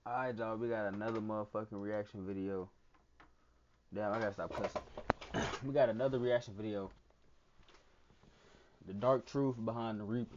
Alright, dog, we got another motherfucking reaction video. Damn, I gotta stop cussing. We got another reaction video. The dark truth behind the Reaper.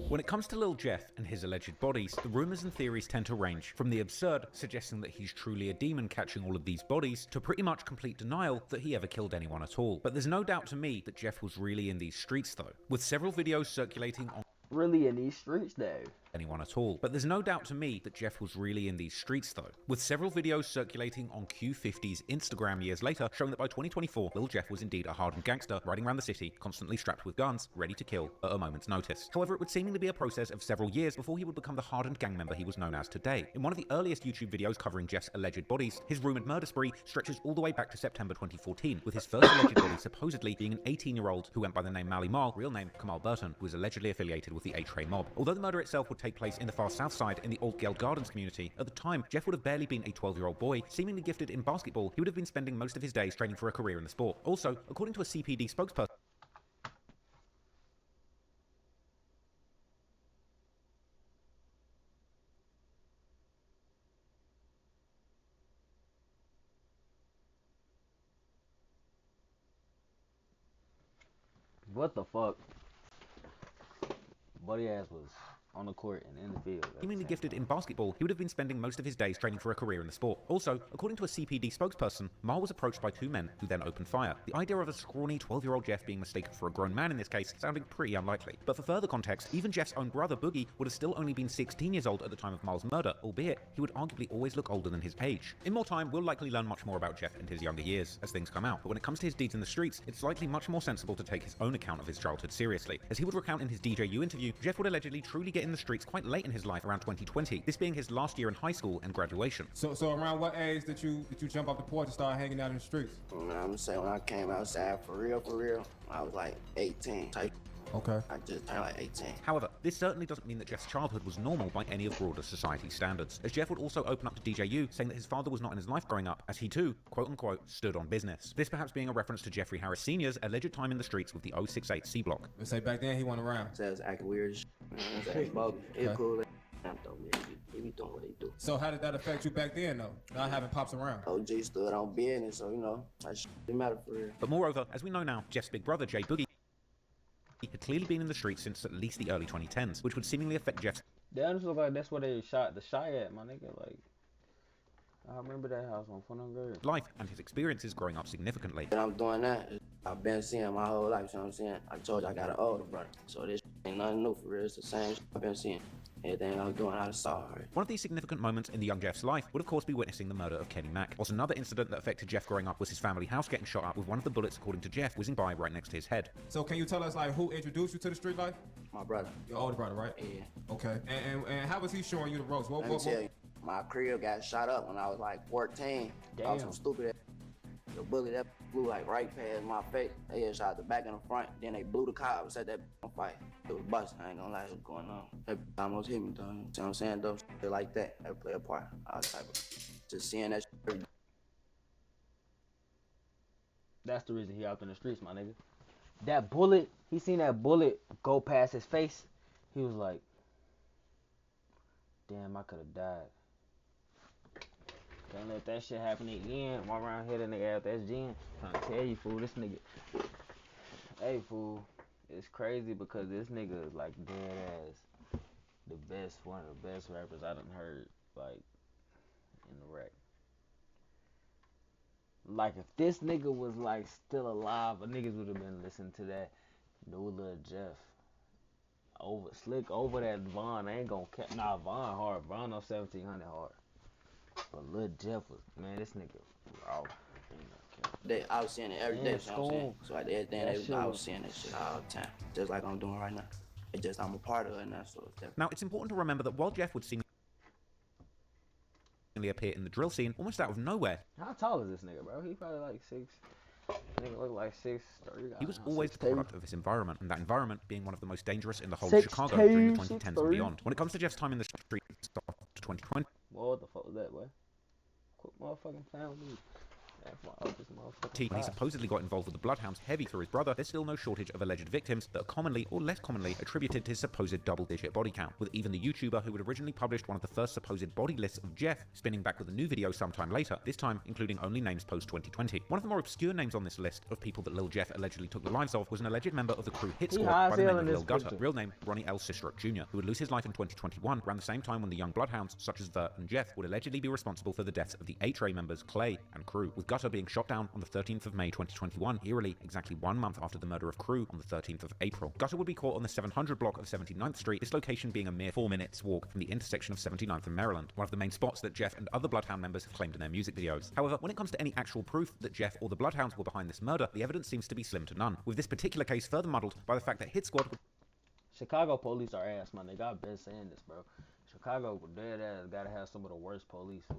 When it comes to Lil Jeff and his alleged bodies, the rumours and theories tend to range from the absurd, suggesting that he's truly a demon catching all of these bodies, to pretty much complete denial that he ever killed anyone at all. But there's no doubt to me that Jeff was really in these streets though, with several videos circulating on Really in these streets, though. anyone at all. But there's no doubt to me that Jeff was really in these streets though, with several videos circulating on Q50's Instagram years later showing that by 2024, Lil Jeff was indeed a hardened gangster riding around the city, constantly strapped with guns, ready to kill at a moment's notice. However, it would seemingly be a process of several years before he would become the hardened gang member he was known as today. In one of the earliest YouTube videos covering Jeff's alleged bodies, his rumoured murder spree stretches all the way back to September 2014, with his first alleged body supposedly being an 18-year-old who went by the name Mally Mal, real name Kamal Burton, who was allegedly affiliated with the A-Tray mob. Although the murder itself would take place in the far south side in the Old Geld Gardens community, at the time, Jeff would have barely been a 12-year-old boy. Seemingly gifted in basketball, he would have been spending most of his days training for a career in the sport. Also, according to a CPD spokesperson, What the fuck? Buddy ass was on the court and in the field. seemingly gifted in basketball, he would have been spending most of his days training for a career in the sport. Also, according to a CPD spokesperson, Mal was approached by two men who then opened fire. The idea of a scrawny 12-year-old Jeff being mistaken for a grown man in this case sounding pretty unlikely. But for further context, even Jeff's own brother Boogie would have still only been 16 years old at the time of Mal's murder, albeit he would arguably always look older than his age. In more time, we'll likely learn much more about Jeff and his younger years as things come out, but when it comes to his deeds in the streets, it's likely much more sensible to take his own account of his childhood seriously. As he would recount in his DJU interview, Jeff would allegedly truly get in the streets quite late in his life, around 2020, this being his last year in high school and graduation. So around what age did you jump off the porch and start hanging out in the streets? I'm saying when I came outside for real, I was like 18 type. Okay. I just turned like 18. However, this certainly doesn't mean that Jeff's childhood was normal by any of broader society standards, as Jeff would also open up to DJU, saying that his father was not in his life growing up, as he too, quote-unquote, stood on business. This perhaps being a reference to Jeffrey Harris Sr.'s alleged time in the streets with the 068 C Block. Let's say back then he went around. So it was acting weird as shit. It was bogus. It was cool. They be doing what they do. So how did that affect you back then though? Not having pops around. OG stood on business, so that shit didn't matter for real. But moreover, as we know now, Jeff's big brother, Jay Boogie, had clearly been in the streets since at least the early 2010s, which would seemingly affect Jeff's Damn, this look like that's where they shot the Shy at, my nigga. Like, I remember that house on Fun and Girl. life and his experiences growing up significantly. And I'm doing that. I've been seeing my whole life, you know what I'm saying? I told you I got an older brother, so this ain't nothing new for real. It's the same shit I've been seeing. Everything I was doing, I saw her. One of these significant moments in the young Jeff's life would of course be witnessing the murder of Kenny Mack. Whilst another incident that affected Jeff growing up was his family house getting shot up with one of the bullets, according to Jeff, whizzing by right next to his head. So can you tell us like who introduced you to the street life? My brother. Your older brother, right? Yeah. Okay. And how was he showing you the ropes? Let me tell you, my crib got shot up when I was like 14. I was Damn. some stupid ass. The bullet that flew like right past my face. They had shot the back and the front. Then they blew the cops. Set that on fire. It was busting. I ain't gonna lie, it was going on. That almost hit me though. You know what I'm saying? Though shit like that play a part. I was type of just seeing that shit. That's the reason he out in the streets, my nigga. That bullet, he seen that bullet go past his face. He was like, damn, I could have died. Can't let that shit happen again. Walk around here, that nigga out that's Jen. Trying to tell you, fool, this nigga. Hey, fool, it's crazy because this nigga is like dead ass the best, one of the best rappers I done heard, like, in the rap. Like, if this nigga was, like, still alive, niggas would have been listening to that new Lil Jeff. Slick over that Von. I ain't gonna catch. Nah, Von hard. Von on 1700 hard. But Lil Jeff was, man, this nigga raw. I was seeing it every day, you know what I'm saying? So like everything, I was was- seeing that shit all the time. Just like I'm doing right now. It's just I'm a part of it now, so it's definitely. Now, it's important to remember that while Jeff would seemingly appear in the drill scene almost out of nowhere, How tall is this nigga, bro? He probably like 6. Nigga look like 6'3". he was always the 6'2". product of his environment, and that environment being one of the most dangerous in the whole 6'2", of Chicago during the 2010s and 6'3". beyond. When it comes to Jeff's time in the streets after 2020, What the fuck was that, boy? Quit motherfucking playing with me. When he supposedly got involved with the Bloodhounds heavy through his brother, there's still no shortage of alleged victims that are commonly or less commonly attributed to his supposed double-digit body count, with even the YouTuber who had originally published one of the first supposed body lists of Jeff spinning back with a new video sometime later, this time including only names post-2020. One of the more obscure names on this list of people that Lil Jeff allegedly took the lives of was an alleged member of the crew Hit Squad by the name of Lil Gutter, real name Ronnie L. Sistrunk Jr., who would lose his life in 2021 around the same time when the young Bloodhounds, such as Vert and Jeff, would allegedly be responsible for the deaths of the H-Ray members Clay and Crew, with Gutter being shot down on the 13th of May 2021, eerily exactly 1 month after the murder of Crew on the 13th of April. Gutter would be caught on the 700 block of 79th Street, this location being a mere 4 minutes walk from the intersection of 79th and Maryland, one of the main spots that Jeff and other Bloodhound members have claimed in their music videos. However, when it comes to any actual proof that Jeff or the Bloodhounds were behind this murder, the evidence seems to be slim to none, with this particular case further muddled by the fact that Hit Squad... Chicago police are ass, man. They got been saying this, bro. Chicago dead ass gotta have some of the worst police for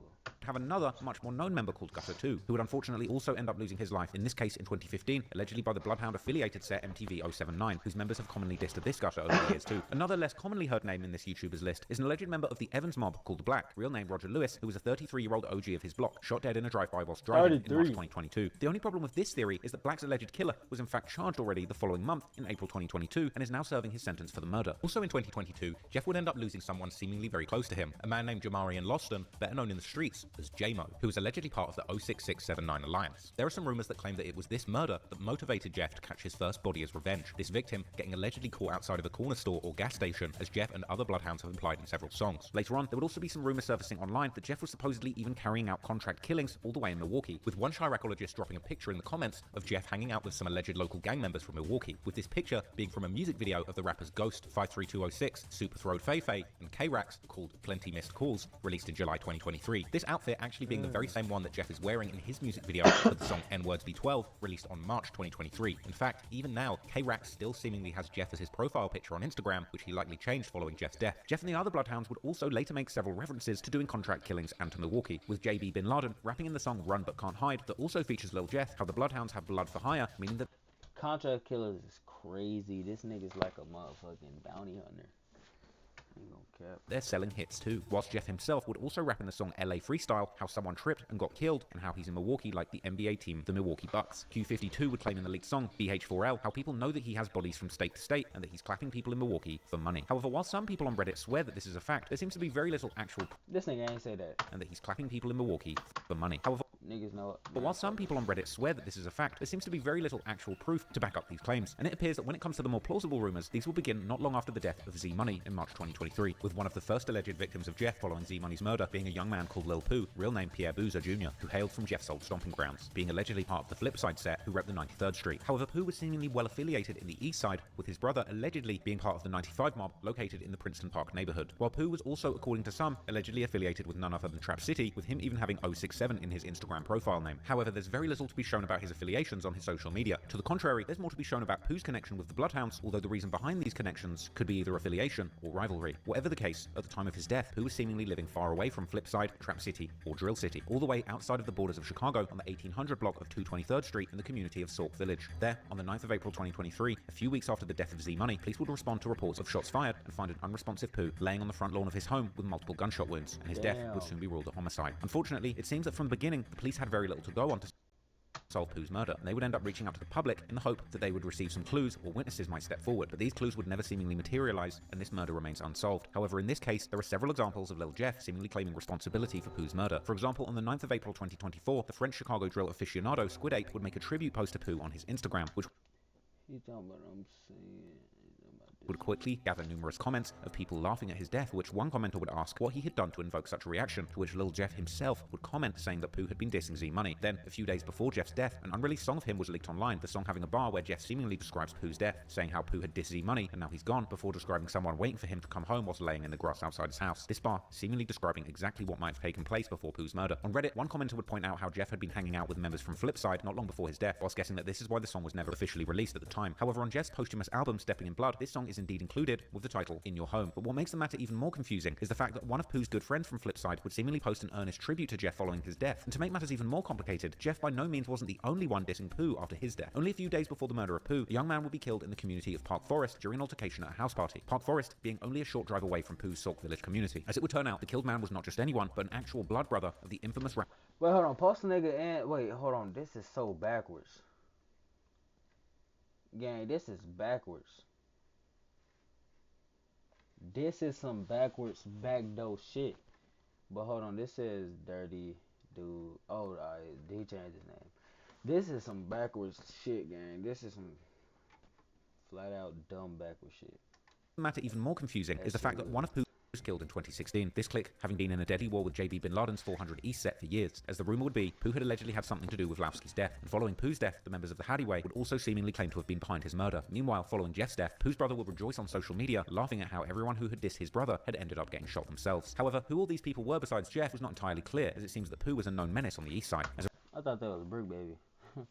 have another, much more known member called Gutter 2, who would unfortunately also end up losing his life, in this case in 2015, allegedly by the Bloodhound-affiliated set MTV 079, whose members have commonly dissed this Gutter over the years too. Another less commonly heard name in this YouTuber's list is an alleged member of the Evans mob called Black, real name Roger Lewis, who was a 33-year-old OG of his block, shot dead in a drive-by whilst driving in March 2022. The only problem with this theory is that Black's alleged killer was in fact charged already the following month, in April 2022, and is now serving his sentence for the murder. Also in 2022, Jeff would end up losing someone seemingly very close to him, a man named Jamarian Loston, better known in the streets as J-Mo, who was allegedly part of the 06679 Alliance. There are some rumors that claim that it was this murder that motivated Jeff to catch his first body as revenge, this victim getting allegedly caught outside of a corner store or gas station, as Jeff and other Bloodhounds have implied in several songs. Later on, there would also be some rumors surfacing online that Jeff was supposedly even carrying out contract killings all the way in Milwaukee, with one Chiracologist dropping a picture in the comments of Jeff hanging out with some alleged local gang members from Milwaukee, with this picture being from a music video of the rappers Ghost, 53206, Super Throwed Fay Fay, and K-Rax, called Plenty Missed Calls, released in July 2023. This outfit actually being the very same one that Jeff is wearing in his music video for the song N-Words B12, released on March 2023. In fact, even now, K-Rax still seemingly has Jeff as his profile picture on Instagram, which he likely changed following Jeff's death. Jeff and the other Bloodhounds would also later make several references to doing contract killings and to Milwaukee, with JB Bin Laden rapping in the song Run But Can't Hide that also features Lil Jeff, how the Bloodhounds have blood for hire, meaning that contract killers is crazy. This nigga's like a motherfucking bounty hunter. They're selling hits too, whilst Jeff himself would also rap in the song LA Freestyle how someone tripped and got killed, and how he's in Milwaukee like the NBA team, the Milwaukee Bucks. Q52 would claim in the leaked song BH4L how people know that he has bodies from state to state and that he's clapping people in Milwaukee for money. However, while some people on Reddit swear that this is a fact, there seems to be very little actual this nigga ain't say that, and that he's clapping people in Milwaukee for money. However, niggas know it. But while some people on Reddit swear that this is a fact, there seems to be very little actual proof to back up these claims, and it appears that when it comes to the more plausible rumors, these will begin not long after the death of Z-Money in March 2023, with one of the first alleged victims of Jeff following Z-Money's murder being a young man called Lil Pooh, real name Pierre Boozer Jr., who hailed from Jeff's old stomping grounds, being allegedly part of the Flipside set who repped the 93rd Street. However, Pooh was seemingly well affiliated in the East Side, with his brother allegedly being part of the 95 mob located in the Princeton Park neighborhood, while Pooh was also, according to some, allegedly affiliated with none other than Trap City, with him even having 067 in his Instagram profile name. However, there's very little to be shown about his affiliations on his social media. To the contrary, there's more to be shown about Pooh's connection with the Bloodhounds, although the reason behind these connections could be either affiliation or rivalry. Whatever the case, at the time of his death, Pooh was seemingly living far away from Flipside, Trap City, or Drill City, all the way outside of the borders of Chicago on the 1800 block of 223rd Street in the community of Sauk Village. There, on the 9th of April 2023, a few weeks after the death of Z-Money, police would respond to reports of shots fired and find an unresponsive Pooh laying on the front lawn of his home with multiple gunshot wounds, and his death would soon be ruled a homicide. Unfortunately, it seems that from the beginning, the police had very little to go on to solve Pooh's murder, and they would end up reaching out to the public in the hope that they would receive some clues or witnesses might step forward, but these clues would never seemingly materialize, and this murder remains unsolved. However, in this case, there are several examples of Lil Jeff seemingly claiming responsibility for Pooh's murder. For example, on the 9th of April 2024, the French Chicago drill aficionado Squid Ape would make a tribute post to Pooh on his Instagram, which would quickly gather numerous comments of people laughing at his death, which one commenter would ask what he had done to invoke such a reaction, to which Lil Jeff himself would comment saying that Pooh had been dissing Z-Money. Then, a few days before Jeff's death, an unreleased song of him was leaked online, the song having a bar where Jeff seemingly describes Pooh's death, saying how Pooh had dissed Z-Money and now he's gone, before describing someone waiting for him to come home whilst laying in the grass outside his house. This bar seemingly describing exactly what might have taken place before Pooh's murder. On Reddit, one commenter would point out how Jeff had been hanging out with members from Flipside not long before his death, whilst guessing that this is why the song was never officially released at the time. However, on Jeff's posthumous album Stepping in Blood, this song is is indeed included with the title In Your Home. But what makes the matter even more confusing is the fact that one of Pooh's good friends from Flipside would seemingly post an earnest tribute to Jeff following his death. And to make matters even more complicated, Jeff by no means wasn't the only one dissing Pooh after his death. Only a few days before the murder of Pooh, a young man would be killed in the community of Park Forest during an altercation at a house party. Park Forest being only a short drive away from Pooh's Sauk Village community. As it would turn out, the killed man was not just anyone, but an actual blood brother of the infamous rapper. Wait, hold on. Post the nigga and wait, hold on. This is so backwards. Gang, this is backwards. This is some backwards backdoor shit. But hold on, this says Dirty Dude. Oh, he changed his name. This is some backwards shit, gang. This is some flat out dumb backwards shit. The matter even more confusing is the fact that one of Pooh was killed in 2016. This clique having been in a deadly war with JB Bin Laden's 400 East set for years. As the rumor would be, Pooh had allegedly had something to do with Lowski's death, and following Pooh's death, the members of the Haddiway would also seemingly claim to have been behind his murder. Meanwhile, following Jeff's death, Pooh's brother would rejoice on social media, laughing at how everyone who had dissed his brother had ended up getting shot themselves. However, who all these people were besides Jeff was not entirely clear, as it seems that Pooh was a known menace on the East Side. I thought that was Brick Baby. The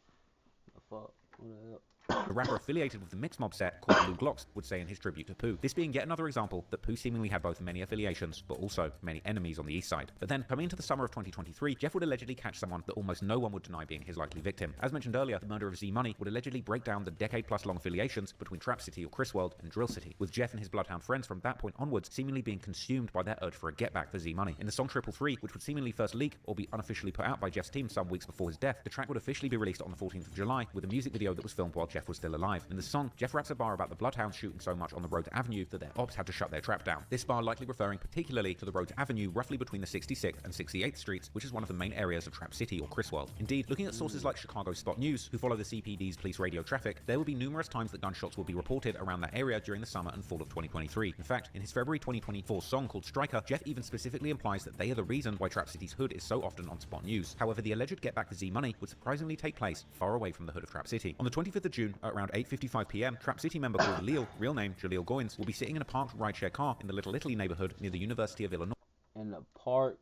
fuck? What the hell? A rapper affiliated with the Mix Mob set called Lou Glocks would say in his tribute to Pooh. This being yet another example that Pooh seemingly had both many affiliations, but also many enemies on the East Side. But then, coming into the summer of 2023, Jeff would allegedly catch someone that almost no one would deny being his likely victim. As mentioned earlier, the murder of Z Money would allegedly break down the decade-plus-long affiliations between Trap City or Chris World and Drill City, with Jeff and his Bloodhound friends from that point onwards seemingly being consumed by their urge for a get-back for Z Money. In the song 333, which would seemingly first leak or be unofficially put out by Jeff's team some weeks before his death, the track would officially be released on the 14th of July with a music video that was filmed while Jeff was still alive. In the song, Jeff raps a bar about the Bloodhounds shooting so much on the Road to Avenue that their ops had to shut their trap down. This bar likely referring particularly to the Road to Avenue roughly between the 66th and 68th Streets, which is one of the main areas of Trap City or Chris World. Indeed, looking at sources like Chicago Spot News, who follow the CPD's police radio traffic, there will be numerous times that gunshots will be reported around that area during the summer and fall of 2023. In fact, in his February 2024 song called Striker, Jeff even specifically implies that they are the reason why Trap City's hood is so often on Spot News. However, the alleged get back to Z Money would surprisingly take place far away from the hood of Trap City. On the 25th of June, at around 8:55 p.m, Trap City member called Leal, real name Jaleel Goins, will be sitting in a parked rideshare car in the Little Italy neighborhood near the University of Illinois. In the park.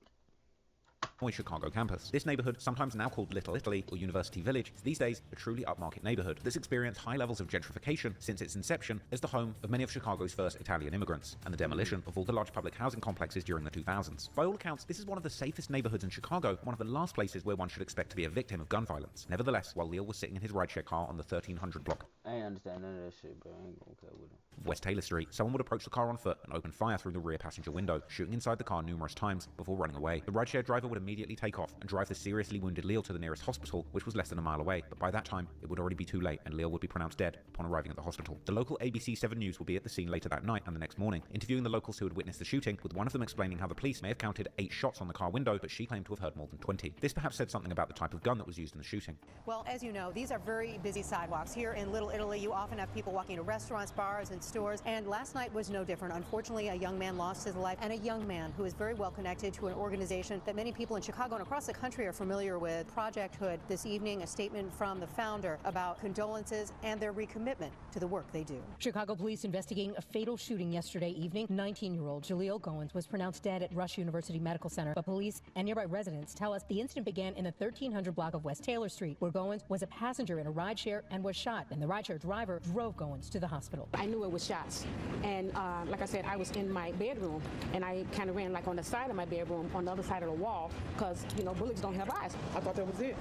Chicago campus. This neighborhood, sometimes now called Little Italy or University Village, is these days a truly upmarket neighborhood that's experienced high levels of gentrification since its inception as the home of many of Chicago's first Italian immigrants, and the demolition of all the large public housing complexes during the 2000s. By all accounts, this is one of the safest neighborhoods in Chicago, one of the last places where one should expect to be a victim of gun violence. Nevertheless, while Leal was sitting in his rideshare car on the 1300 block I ain't understand none of that shit, bro. I ain't gonna care with him. of West Taylor Street, someone would approach the car on foot and open fire through the rear passenger window, shooting inside the car numerous times before running away. The rideshare driver would immediately take off and drive the seriously wounded Leal to the nearest hospital, which was less than a mile away, but by that time, it would already be too late and Leal would be pronounced dead upon arriving at the hospital. The local ABC 7 News will be at the scene later that night and the next morning, interviewing the locals who had witnessed the shooting, with one of them explaining how the police may have counted 8 shots on the car window, but she claimed to have heard more than 20. This perhaps said something about the type of gun that was used in the shooting. Well, as you know, these are very busy sidewalks. Here in Little Italy, you often have people walking to restaurants, bars, and stores, and last night was no different. Unfortunately, a young man lost his life, and a young man who is very well connected to an organization that many people in Chicago and across the country are familiar with, Project Hood. This evening, a statement from the founder about condolences and their recommitment to the work they do. Chicago police investigating a fatal shooting yesterday evening. 19-year-old Jaleel Goins was pronounced dead at Rush University Medical Center, but police and nearby residents tell us the incident began in the 1300 block of West Taylor Street, where Goins was a passenger in a rideshare and was shot, and the rideshare driver drove Goins to the hospital. I knew it was shots, and like I said, I was in my bedroom, and I kind of ran like on the side of my bedroom, on the other side of the wall, because, you know, bullets don't have eyes. I thought that was it.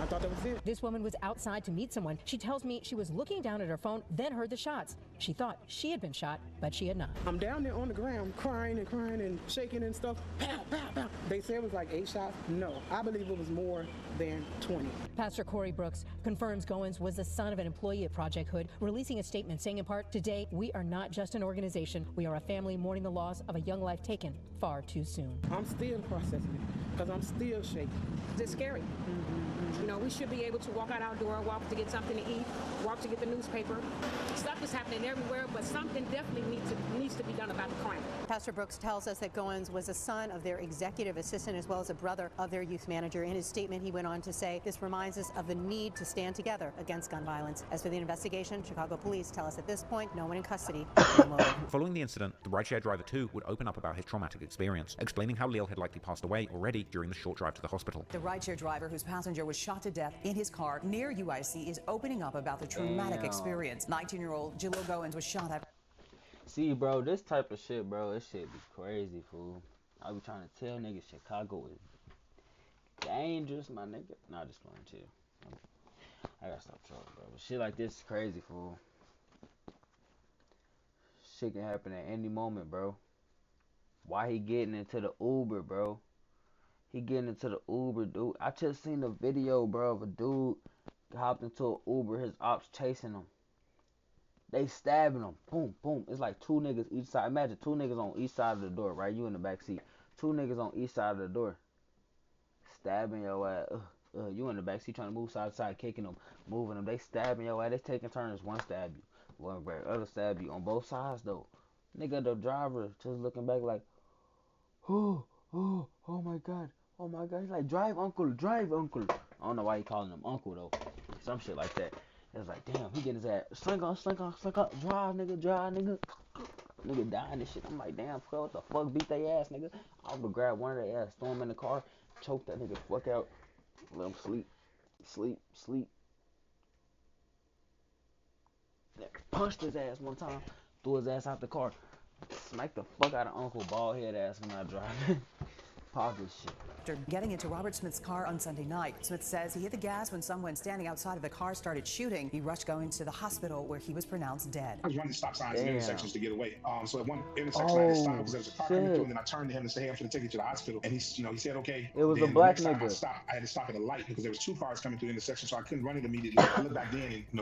I thought that was it. This woman was outside to meet someone. She tells me she was looking down at her phone, then heard the shots. She thought she had been shot, but she had not. I'm down there on the ground crying and shaking and stuff. Pow, pow, pow. They said it was like 8 shots. No, I believe it was more than 20. Pastor Corey Brooks confirms Goins was the son of an employee at Project Hood, releasing a statement saying in part, "Today, we are not just an organization. We are a family mourning the loss of a young life taken far too soon." I'm still processing it because I'm still shaking. It's scary. You know, we should be able to walk out our door, walk to get something to eat, walk to get the newspaper. Stuff is happening everywhere, but something definitely needs to be done about the crime. Pastor Brooks tells us that Goins was a son of their executive assistant as well as a brother of their youth manager. In his statement, he went on to say, "This reminds us of the need to stand together against gun violence." As for the investigation, Chicago police tell us at this point, no one in custody. No motive. Following the incident, the rideshare driver too would open up about his traumatic experience, explaining how Leal had likely passed away already during the short drive to the hospital. The rideshare driver whose passenger was shot to death in his car near UIC is opening up about the traumatic experience. 19-year-old Jaleel Goins was shot at. See, bro, this type of shit, bro, this shit be crazy, fool. I be trying to tell niggas Chicago is dangerous, my nigga. Nah, just playing, chill. I gotta stop trolling, bro. But shit like this is crazy, fool. Shit can happen at any moment, bro. Why he getting into the Uber, bro? He getting into the Uber, dude. I just seen a video, bro, of a dude hopped into an Uber. His ops chasing him. They stabbing him. Boom, boom. It's like two niggas each side. Imagine two niggas on each side of the door, right? You in the back seat. Two niggas on each side of the door. Stabbing your ass. You in the back seat trying to move side to side, kicking them, moving them. They stabbing your ass. They taking turns. One stab you. One break. Other stab you. On both sides, though. Nigga, the driver just looking back like, oh my God. Oh my God. He's like, drive, uncle. Drive, uncle. I don't know why he calling him uncle, though. Some shit like that. It's like, damn, he getting his ass. Slink on. Drive, nigga. Nigga dying and shit. I'm like, damn, what the fuck? Beat they ass, nigga. I would grab one of their ass, throw him in the car, choke that nigga fuck out, let him sleep. Yeah, punched his ass one time, threw his ass out the car, smacked the fuck out of Uncle Baldhead ass when I driving. Pocket shit. After getting into Robert Smith's car on Sunday night, Smith says he hit the gas when someone standing outside of the car started shooting. He rushed going to the hospital where he was pronounced dead. I was running stop signs and intersections to get away. So at one intersection I had to stop because there was a car coming through, and then I turned to him and said, "Hey, I'm going to take you to the hospital." And he said, "Okay." It was then a black the next time nigga. I had to stop at a light because there was two cars coming through the intersection, so I couldn't run it immediately. I looked back then, and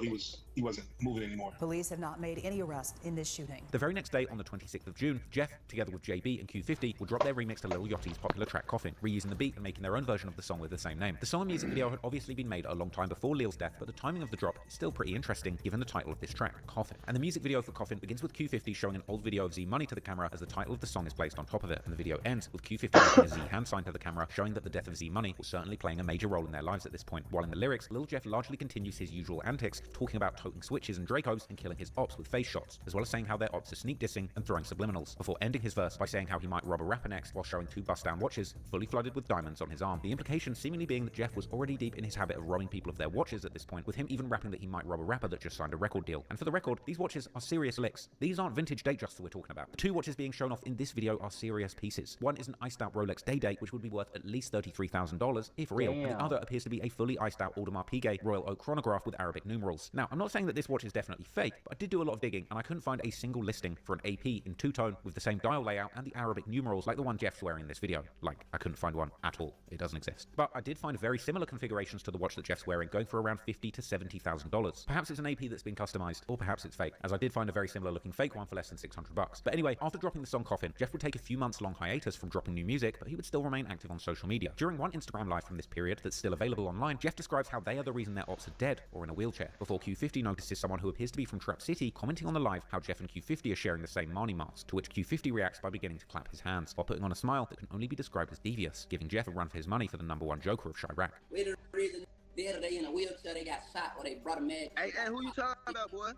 he wasn't moving anymore. Police have not made any arrest in this shooting. The very next day, on the 26th of June, Jeff, together with JB and Q50, will drop their remix to Lil Yachty's popular track Coffin, reusing the beat and making their own version of the song with the same name. The song and music video had obviously been made a long time before Lil's death, but the timing of the drop is still pretty interesting given the title of this track, Coffin. And the music video for Coffin begins with Q50 showing an old video of Z Money to the camera as the title of the song is placed on top of it, and the video ends with Q50 making a Z hand sign to the camera, showing that the death of Z Money was certainly playing a major role in their lives at this point. While in the lyrics, Lil Jeff largely continues his usual antics, talking about toting switches and Dracos and killing his ops with face shots, as well as saying how their ops are sneak dissing and throwing subliminals, before ending his verse by saying how he might rob a rapper next while showing two bust-down watches fully flooded with diamonds on his arm. The implication seemingly being that Jeff was already deep in his habit of robbing people of their watches at this point, with him even rapping that he might rob a rapper that just signed a record deal. And for the record, these watches are serious licks. These aren't vintage Datejust we're talking about. The two watches being shown off in this video are serious pieces. One is an iced out Rolex Day-Day, which would be worth at least $33,000 if real, and the other appears to be a fully iced out Audemars Piguet Royal Oak chronograph with Arabic numerals. Now, I'm not saying that this watch is definitely fake, but I did do a lot of digging and I couldn't find a single listing for an AP in two-tone with the same dial layout and the Arabic numerals like the one Jeff's wearing in this video. Like, I couldn't find one at all. It doesn't exist. But I did find very similar configurations to the watch that Jeff's wearing, going for around $50,000 to $70,000. Perhaps it's an AP that's been customized, or perhaps it's fake, as I did find a very similar looking fake one for less than $600. But anyway, after dropping the song Coffin, Jeff would take a few months long hiatus from dropping new music, but he would still remain active on social media. During one Instagram live from this period that's still available online, Jeff describes how they are the reason their ops are dead or in a wheelchair, before Q50 notices someone who appears to be from Trap City commenting on the live how Jeff and Q50 are sharing the same Marnie mask, to which Q50 reacts by beginning to clap his hands, while putting on a smile that can only be described as devious, giving Jeff a run for his money for the #1 Joker of Chirac. We the reason the other day in a wheelchair they got shot or they brought a man. Hey, who you talking about, boy?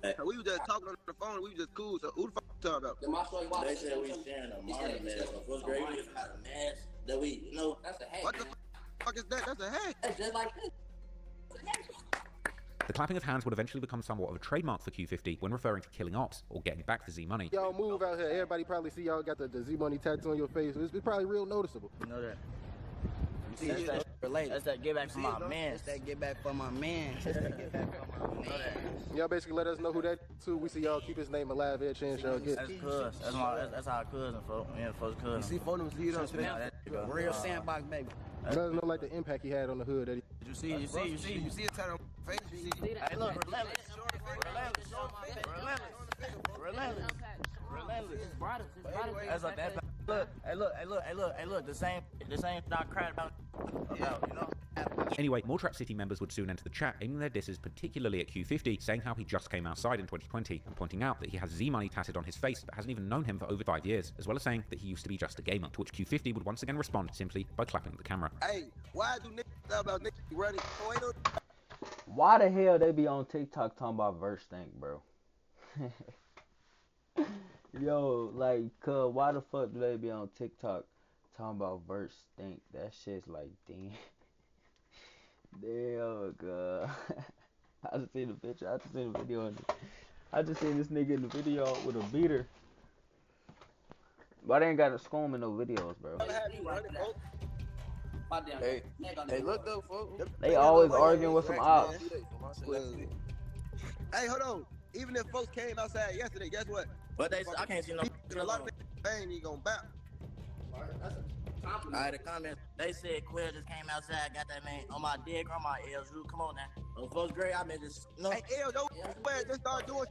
Hey. We was just talking on the phone, we was just cool, so who the fuck you talking about? The martial arts. They said we sharing a Marnie mask. So first grade we just had a mask that we, that's a hat. What the fuck is that? That's a hat. That's just like this. The clapping of hands would eventually become somewhat of a trademark for Q50 when referring to killing ops or getting back for Z Money. Y'all move out here. Everybody probably see y'all got the Z Money tattoo on your face. It's probably real noticeable. You know that. You see, that's that related. That's that get back for my man. That's that get back for my man. That's that get back for my man. Y'all basically let us know who that too. We see y'all keep his name alive here, chance y'all get. That's cuz. That's our cousin, folks. Yeah, folks' cousin. You see photos, you know, real sandbox, baby. Let us know like the impact he had on the hood. That You see a tattoo on my face. You see. Hey, look, relentless. That's like that. Look. The same not crying about, you know. Anyway, more Trap City members would soon enter the chat, aiming their disses particularly at Q50, saying how he just came outside in 2020, and pointing out that he has Z Money tatted on his face but hasn't even known him for over 5 years, as well as saying that he used to be just a gamer, to which Q50 would once again respond simply by clapping at the camera. Hey, why do niggas talk about niggas running? Why the hell they be on TikTok talking about verse stink, bro? Yo, like, cuz, why the fuck do they be on TikTok talking about verse stink? That shit's like, damn. Damn, cuz. I just seen the picture. I just seen the video. I just seen this nigga in the video with a beater. But I ain't got a scum in no videos, bro. Hey, look though, folks. They always arguing with some ops. Hey, hold on. Even if folks came outside yesterday, guess what? But I can't see no. A lot of they ain't even gonna bounce. Alright, the comments, they said Quill just came outside, got that man on my dead grandma, El Drew. Come on now. On first grade, I been just, no. Hey, El, don't just start doing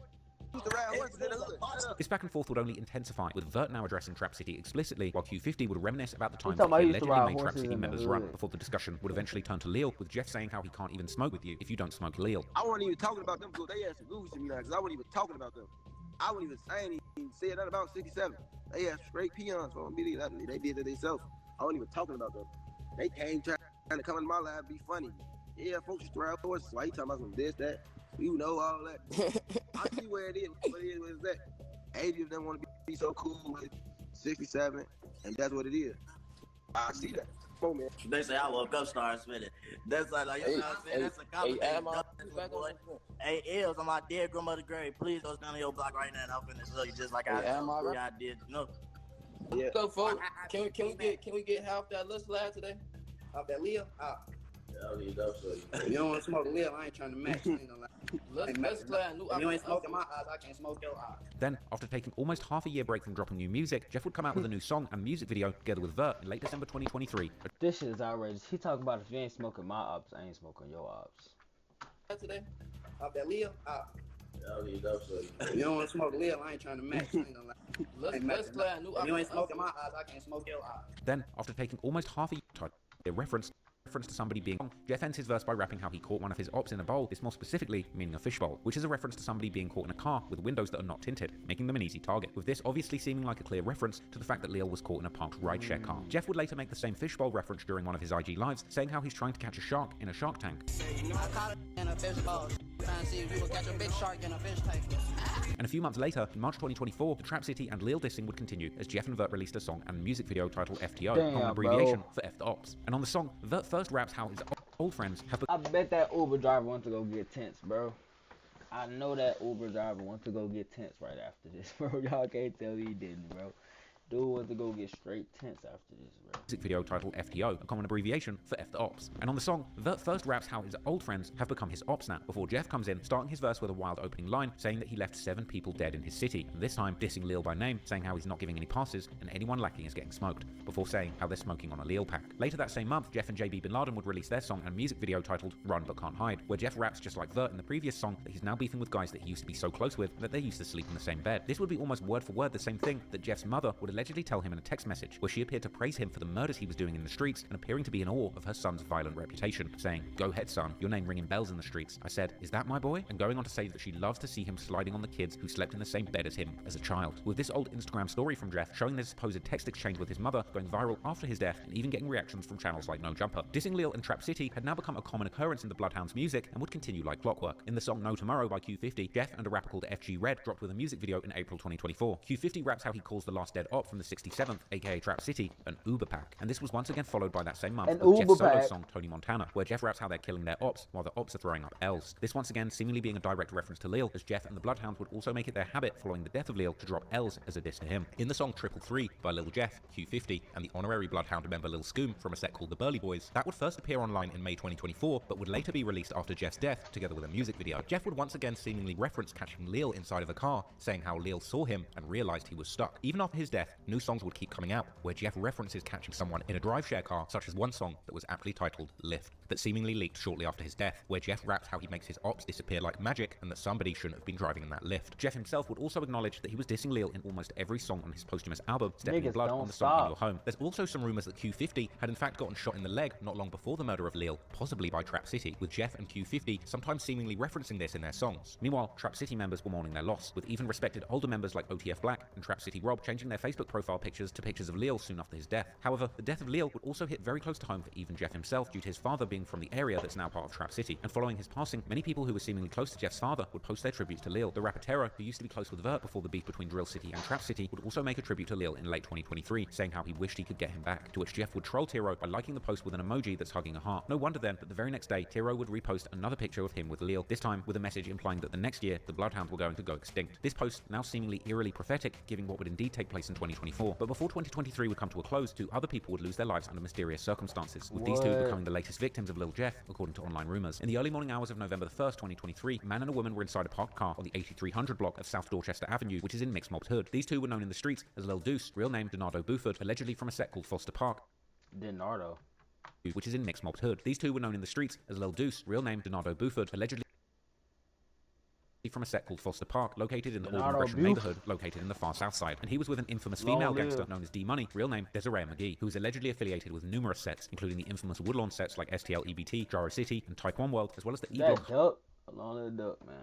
the ride horses in the hood. This back and forth would only intensify, with Vert now addressing Trap City explicitly, while Q50 would reminisce about the times that he allegedly made Trap City members run, before the discussion would eventually turn to Lil, with Jeff saying how he can't even smoke with you if you don't smoke Lil. I wasn't even talking about them because they had some goofy to me now, because I wasn't even talking about them. I ain't even said that about 67. They had straight peons for me. They did it themselves. I wasn't even talking about them. They came trying to come in my life and be funny. Yeah, folks just throw out horses. Why you talking about some this, that? You know all that. I see where it is. What it is, what is that? 80 of them want to be so cool with 67, and that's what it is. I see that. Come on, man. They say I woke up, started spinning. That's like you know what I'm saying? That's a compliment. Hey, Els, on my dead grandmother grave, please go down to your block right now and I'll finish show you just like I did. No. Yeah. So, folks, can we get half that list last today? Off that Leo? You don't want to smoke Leo, I ain't trying to match. You ain't smoking my eyes, I can't smoke your eyes. Then, after taking almost half a year break from dropping new music, Jeff would come out with a new song and music video together with Vert in late December 2023. This shit is outrageous. He talking about if you ain't smoking my ops, I ain't smoking your ops. Today? Off that Leo? You don't want to smoke Leo, I ain't trying to match. You ain't smoking my eyes, I can't smoke your eyes. Then, after taking almost half a year, reference to somebody being wrong, Jeff ends his verse by rapping how he caught one of his ops in a bowl, this more specifically meaning a fishbowl, which is a reference to somebody being caught in a car with windows that are not tinted, making them an easy target, with this obviously seeming like a clear reference to the fact that Lil was caught in a parked rideshare car. Jeff would later make the same fishbowl reference during one of his IG lives, saying how he's trying to catch a shark in a shark tank. I caught it in a fishbowl, trying to see if you would catch a big shark in a fish tank. And a few months later, in March 2024, the Trap City and Lil dissing would continue as Jeff and Vert released a song and music video titled FTO, an abbreviation for F the Ops. And on the song, Vert first raps how his old friends have... I bet that Uber driver wants to go get tents, bro. I know that Uber driver wants to go get tents right after this, bro. Y'all can't tell me he didn't, bro. Dude wants to go get straight tents after this, bro. Music video titled FTO, a common abbreviation for F the Ops. And on the song, Vert first raps how his old friends have become his ops now, before Jeff comes in, starting his verse with a wild opening line, saying that he left 7 people dead in his city, and this time dissing Lil by name, saying how he's not giving any passes, and anyone lacking is getting smoked, before saying how they're smoking on a Lil pack. Later that same month, Jeff and JB Bin Laden would release their song and music video titled Run But Can't Hide, where Jeff raps just like Vert in the previous song that he's now beefing with guys that he used to be so close with that they used to sleep in the same bed. This would be almost word for word the same thing that Jeff's mother would allegedly tell him in a text message, where she appeared to praise him for the murders he was doing in the streets and appearing to be in awe of her son's violent reputation, saying, "Go ahead, son, your name ringing bells in the streets." I said, "Is that my boy?" And going on to say that she loves to see him sliding on the kids who slept in the same bed as him as a child. With this old Instagram story from Jeff showing this supposed text exchange with his mother going viral after his death and even getting reactions from channels like No Jumper. Dissing Lil and Trap City had now become a common occurrence in the Bloodhounds music and would continue like clockwork. In the song No Tomorrow by Q50, Jeff and a rapper called FG Red dropped with a music video in April 2024. Q50 raps how he calls the last dead op from the 67th, aka Trap City, an Uber pack. And this was once again followed by that same month with Jeff's solo song Tony Montana, where Jeff raps how they're killing their ops while the ops are throwing up L's. This once again seemingly being a direct reference to Lil, as Jeff and the Bloodhounds would also make it their habit following the death of Lil to drop L's as a diss to him. In the song 333 by Lil Jeff, Q50, and the honorary Bloodhound member Lil Scoom from a set called The Burly Boys, that would first appear online in May 2024, but would later be released after Jeff's death together with a music video. Jeff would once again seemingly reference catching Lil inside of a car, saying how Lil saw him and realized he was stuck. Even after his death, new songs would keep coming out, where Jeff references catching someone in a drive share car, such as one song that was aptly titled Lift, that seemingly leaked shortly after his death, where Jeff raps how he makes his ops disappear like magic and that somebody shouldn't have been driving in that Lift. Jeff himself would also acknowledge that he was dissing Lil in almost every song on his posthumous album, Stepping in Blood, on the song In Your Home. There's also some rumors that Q50 had in fact gotten shot in the leg not long before the murder of Lil, possibly by Trap City, with Jeff and Q50 sometimes seemingly referencing this in their songs. Meanwhile, Trap City members were mourning their loss, with even respected older members like OTF Black and Trap City Rob changing their Facebook profile pictures to pictures of Lil soon after his death. However, the death of Lil would also hit very close to home for even Jeff himself due to his father being being from the area that's now part of Trap City. And following his passing, many people who were seemingly close to Jeff's father would post their tributes to Lil. The rapper Terror, who used to be close with Vert before the beef between Drill City and Trap City, would also make a tribute to Lil in late 2023, saying how he wished he could get him back, to which Jeff would troll Tiro by liking the post with an emoji that's hugging a heart. No wonder then that the very next day, Tiro would repost another picture of him with Lil, this time with a message implying that the next year, the Bloodhounds were going to go extinct. This post, now seemingly eerily prophetic, giving what would indeed take place in 2024. But before 2023 would come to a close, 2 other people would lose their lives under mysterious circumstances, with these 2 becoming the latest victims of Lil Jeff, according to online rumors. In the early morning hours of November 1st, 2023, a man and a woman were inside a parked car on the 8300 block of South Dorchester Avenue, which is in Mixed Mob's Hood. These 2 were known in the streets as Lil Deuce, real name Donardo Buford, allegedly from a set called Foster Park, Donardo, which is in Mixed Mob's Hood. These 2 were known in the streets as Lil Deuce, real name Donardo Buford, allegedly from a set called Foster Park, located in the Auburn Gresham neighborhood, located in the far south side. And he was with an infamous female gangster known as D-Money, real name Desiree McGee, who was allegedly affiliated with numerous sets, including the infamous Woodlawn sets like STL EBT, Jaro City, and Taekwon World, as well as the E-Block man.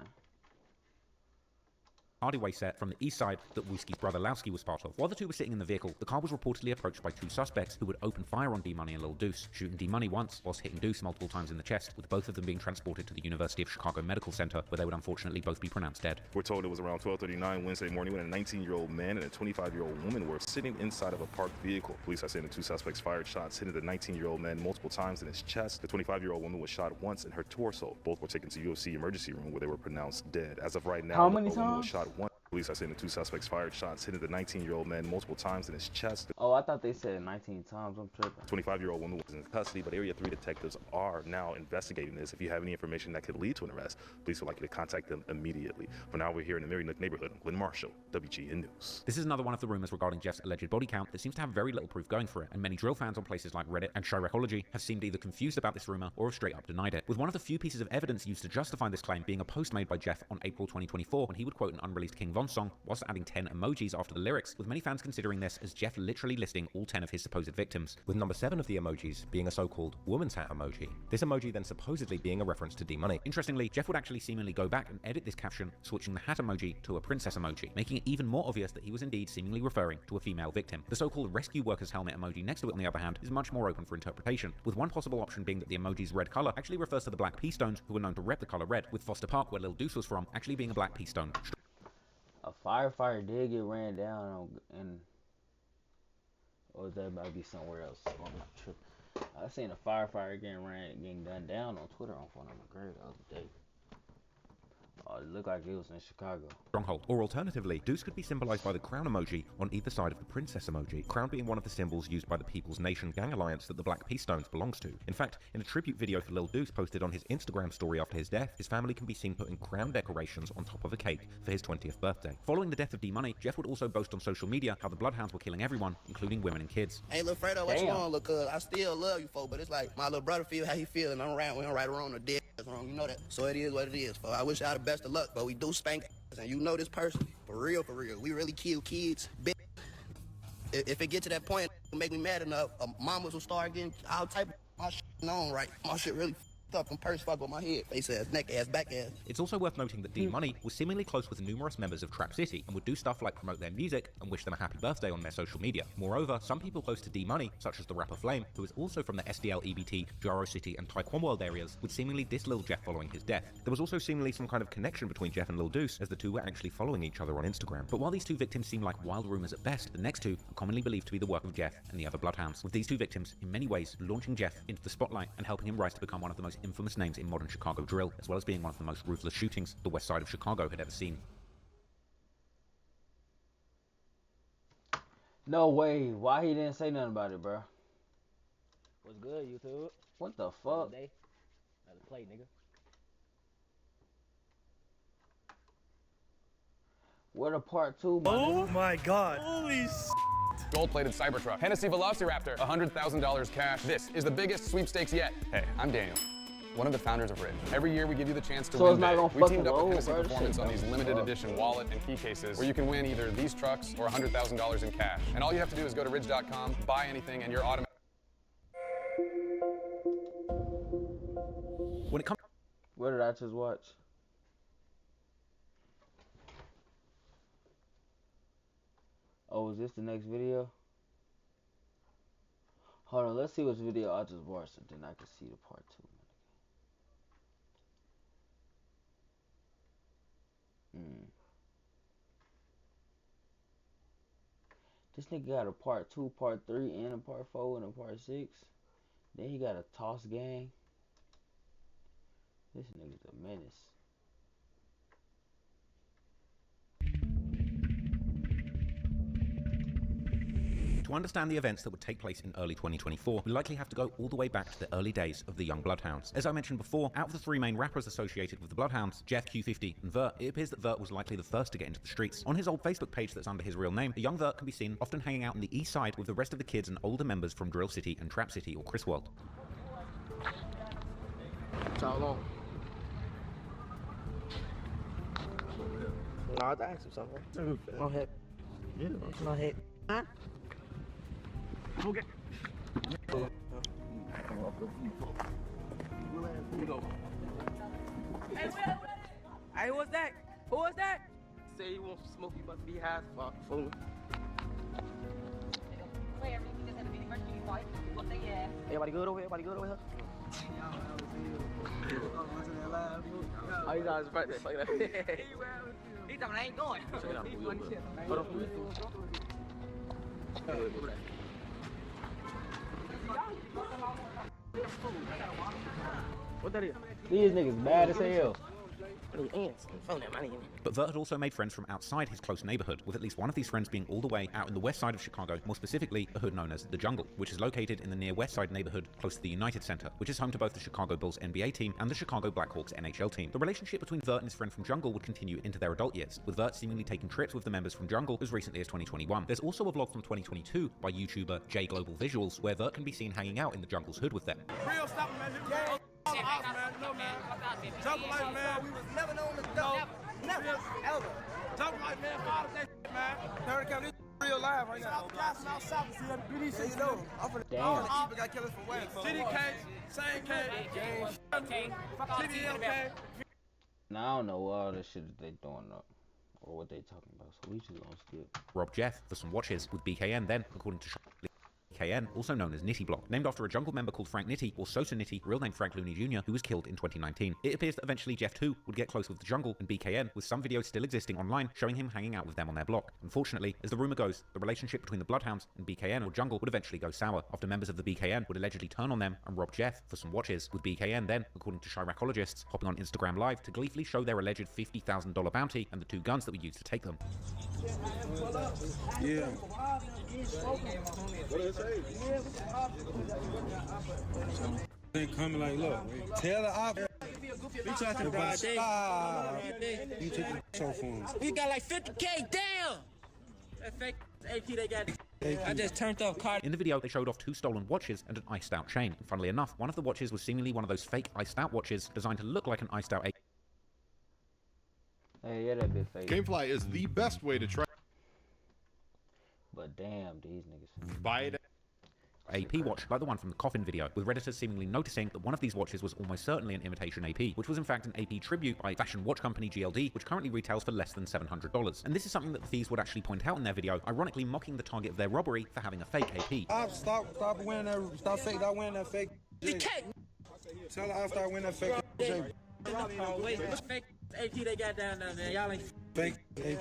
Hardaway set from the east side that Wooski's brother Lowski was part of. While the 2 were sitting in the vehicle, the car was reportedly approached by 2 suspects who would open fire on D-Money and Lil Deuce, shooting D-Money once whilst hitting Deuce multiple times in the chest, with both of them being transported to the University of Chicago Medical Center, where they would unfortunately both be pronounced dead. We're told it was around 12:39 Wednesday morning when a 19-year-old man and a 25-year-old woman were sitting inside of a parked vehicle. Police are saying the 2 suspects fired shots, hitting the 19-year-old man multiple times in his chest. The 25-year-old woman was shot once in her torso. Both were taken to UFC emergency room where they were pronounced dead. As of right now, how many the woman was times? shot once. Police are saying the 2 suspects fired shots, hitting the 19-year-old man multiple times in his chest. Oh, I thought they said 19 times. I'm tripping. 25-year-old woman was in custody, but Area 3 detectives are now investigating this. If you have any information that could lead to an arrest, police would like you to contact them immediately. For now, we're here in the Mary Nook neighborhood. Glenn Marshall, WGN News. This is another one of the rumors regarding Jeff's alleged body count that seems to have very little proof going for it, and many drill fans on places like Reddit and Chiracology have seemed either confused about this rumor or have straight up denied it, with one of the few pieces of evidence used to justify this claim being a post made by Jeff on April 2024 when he would quote an unreleased King Von song whilst adding 10 emojis after the lyrics, with many fans considering this as Jeff literally listing all 10 of his supposed victims, with number 7 of the emojis being a so-called woman's hat emoji. This emoji then supposedly being a reference to D-Money. Interestingly, Jeff would actually seemingly go back and edit this caption, switching the hat emoji to a princess emoji, making it even more obvious that he was indeed seemingly referring to a female victim. The so-called rescue worker's helmet emoji next to it, on the other hand, is much more open for interpretation, with one possible option being that the emoji's red color actually refers to the Black Pea Stones, who were known to rep the color red, with Foster Park, where Lil Deuce was from, actually being a Black Pea Stone. A firefighter did get ran down or that might be somewhere else. I seen a firefighter getting done down on Twitter on phone number grade the other day. It looked like it was in Chicago. Stronghold. Or alternatively, Deuce could be symbolized by the crown emoji on either side of the princess emoji, crown being one of the symbols used by the People's Nation gang alliance that the Black Pea Stones belongs to. In fact, in a tribute video for Lil Deuce posted on his Instagram story after his death, his family can be seen putting crown decorations on top of a cake for his 20th birthday. Following the death of D-Money, Jeff would also boast on social media how the Bloodhounds were killing everyone, including women and kids. Hey, Lil Fredo, what you want, look? I still love you, folks, but it's like my little brother feel how he feel, and I'm right or wrong or dead wrong, you know that. So it is what it is, folks. I wish y'all the best of luck, but we do spank and you know this person, for real, we really kill kids, bitch. If it get to that point, it'll make me mad enough, mamas will start getting all type of my shit known, right? My shit really up and purse fuck with my head, face ass, neck ass, back ass. It's also worth noting that D-Money was seemingly close with numerous members of Trap City and would do stuff like promote their music and wish them a happy birthday on their social media. Moreover, some people close to D-Money, such as the rapper Flame, who is also from the SDL, EBT, Jaro City and Taekwon World areas, would seemingly diss Lil Jeff following his death. There was also seemingly some kind of connection between Jeff and Lil Deuce, as the 2 were actually following each other on Instagram. But while these 2 victims seem like wild rumors at best, the next 2 are commonly believed to be the work of Jeff and the other Bloodhounds, with these 2 victims in many ways launching Jeff into the spotlight and helping him rise to become one of the most infamous names in modern Chicago drill, as well as being one of the most ruthless shootings the west side of Chicago had ever seen. No way. Why he didn't say nothing about it, bro? What's good, YouTube? What the fuck? Another play, nigga. Where the part 2, Oh my god. Holy Gold-plated Cybertruck. Hennessy Velociraptor. $100,000 cash. This is the biggest sweepstakes yet. Hey, I'm Daniel, one of the founders of Ridge. Every year we give you the chance to win big. We teamed up with Hennessy Performance on these limited edition wallet and key cases where you can win either these trucks or $100,000 in cash. And all you have to do is go to ridge.com, buy anything, and you're automatic. When it comes... What did I just watch? Oh, is this the next video? Hold on, let's see which video I just watched, and then I can see the part 2. This nigga got a part 2, part 3, and a part 4, and a part 6. Then he got a toss gang. This nigga's a menace. To understand the events that would take place in early 2024, we likely have to go all the way back to the early days of the Young Bloodhounds. As I mentioned before, out of the 3 main rappers associated with the Bloodhounds, Jeff, Q50, and Vert, it appears that Vert was likely the first to get into the streets. On his old Facebook page that's under his real name, the young Vert can be seen often hanging out on the east side with the rest of the kids and older members from Drill City and Trap City or Chris World. How long? No, I asked him something. No head. Yeah. No head. Huh? Okay. Hey, what's that? Who was that? Say he wants to smoke, you about to be high as fuck. Fool. Everybody good over here? Everybody good over here? Oh, he's on his birthday. Fuck that. He told me I ain't going. Check it out. Hold on. What that is? These niggas bad as hell. But Vert had also made friends from outside his close neighborhood, with at least one of these friends being all the way out in the west side of Chicago, more specifically a hood known as The Jungle, which is located in the near west side neighborhood close to the United Center, which is home to both the Chicago Bulls NBA team and the Chicago Blackhawks NHL team. The relationship between Vert and his friend from Jungle would continue into their adult years, with Vert seemingly taking trips with the members from Jungle as recently as 2021. There's also a vlog from 2022 by YouTuber J Global Visuals, where Vert can be seen hanging out in the Jungle's hood with them. Real stuff, man. Jungle life, man. We was never known to go. Never, ever. Jungle life, man. Follow that shit, man. Third come this real live right now. South South, see how the beauty shit, you know. I'm from the East, got killers from West. CDK, same K, TDMK. Now I don't know what all this shit that they doing up, or what they talking about, so we just gonna skip. Rob Jeff for some watches with BKN then, according to BKN, also known as Nitty Block, named after a Jungle member called Frank Nitty, or Sosa Nitty, real name Frank Looney Jr., who was killed in 2019. It appears that eventually Jeff too would get close with the Jungle and BKN, with some videos still existing online showing him hanging out with them on their block. Unfortunately, as the rumor goes, the relationship between the Bloodhounds and BKN or Jungle would eventually go sour after members of the BKN would allegedly turn on them and rob Jeff for some watches, with BKN then, according to Chiracologists, hopping on Instagram Live to gleefully show their alleged $50,000 bounty and the 2 guns that were used to take them. Yeah. They coming like, look, tell the op. We talking about you took the show for him. We got like 50K down. That fake AP they got. I just turned off car. In the video, they showed off 2 stolen watches and an iced out chain. And funnily enough, one of the watches was seemingly one of those fake iced out watches designed to look like an iced out. Hey, yeah, that bit fake. Gamefly is the best way to try. But damn, these niggas. Buy it. AP watch, like the one from the Coffin video, with Redditors seemingly noticing that one of these watches was almost certainly an imitation AP, which was in fact an AP tribute by fashion watch company GLD, which currently retails for less than $700. And this is something that the thieves would actually point out in their video, ironically mocking the target of their robbery for having a fake AP. Stop wearing that, stop wearing that fake. Tell her I'll start wearing that fake. Fake AP they got down there, y'all ain't fake.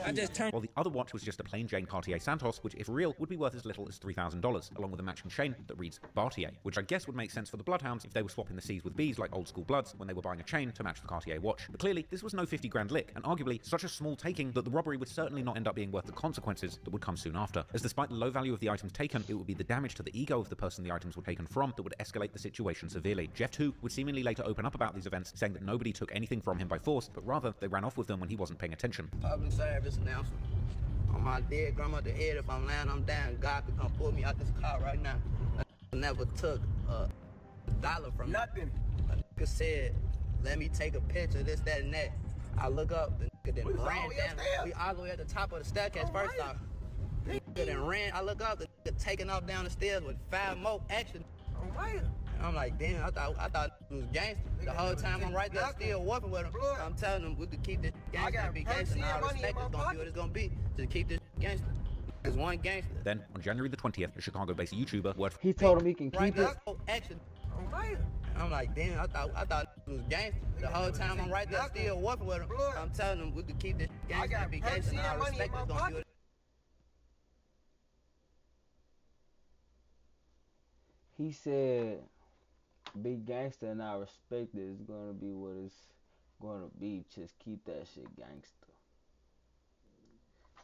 I just turned. While the other watch was just a plain Jane Cartier Santos, which if real would be worth as little as $3,000, along with a matching chain that reads Bartier, which I guess would make sense for the Bloodhounds if they were swapping the C's with B's like old school Bloods when they were buying a chain to match the Cartier watch. But clearly, this was no 50 grand lick, and arguably such a small taking that the robbery would certainly not end up being worth the consequences that would come soon after, as despite the low value of the items taken, it would be the damage to the ego of the person the items were taken from that would escalate the situation severely. Jeff too would seemingly later open up about these events, saying that nobody took anything from him by force, but rather they ran off with them when he wasn't paying attention. Public service announcement. On my dead grandmother's head, if I'm lying, I'm down. God could come pull me out this car right now. I never took a dollar from nothing. A nigga said, let me take a picture, this, that, and that. I look up, the nigga then ran down. We all the way at the top of the staircase first off. The nigga then ran, I look up, the nigga taking off down the stairs with 5 more action. I'm like, damn, I thought it was gangster. The whole time I'm right there still working with him. I'm telling them we could keep this gangster and be gangster, and all respect is gonna be what it's gonna be. Just keep this gangster. It's one gangster. Then, on January the 20th, a Chicago-based YouTuber word He told him he can keep it. Action. I'm like, damn, I thought it was gangster. The whole time I'm right there still working with him. I'm telling him we could keep this gangster and be gangster, and I respect us gonna do it. He said, be gangster and I respect it. It's gonna be what it's gonna be. Just keep that shit gangster.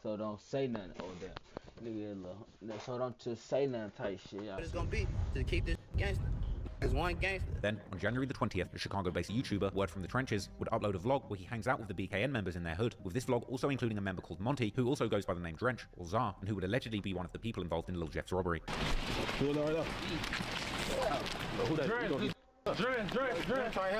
So don't say nothing. Oh damn, nigga, so don't just say nothing type shit. What it's gonna be to keep this gangster. It's one gangster. Then, on January the 20th, a Chicago-based YouTuber, Word from the Trenches, would upload a vlog where he hangs out with the BKN members in their hood, with this vlog also including a member called Monty, who also goes by the name Drench, or Czar, and who would allegedly be one of the people involved in Lil Jeff's robbery. Who that? Drench right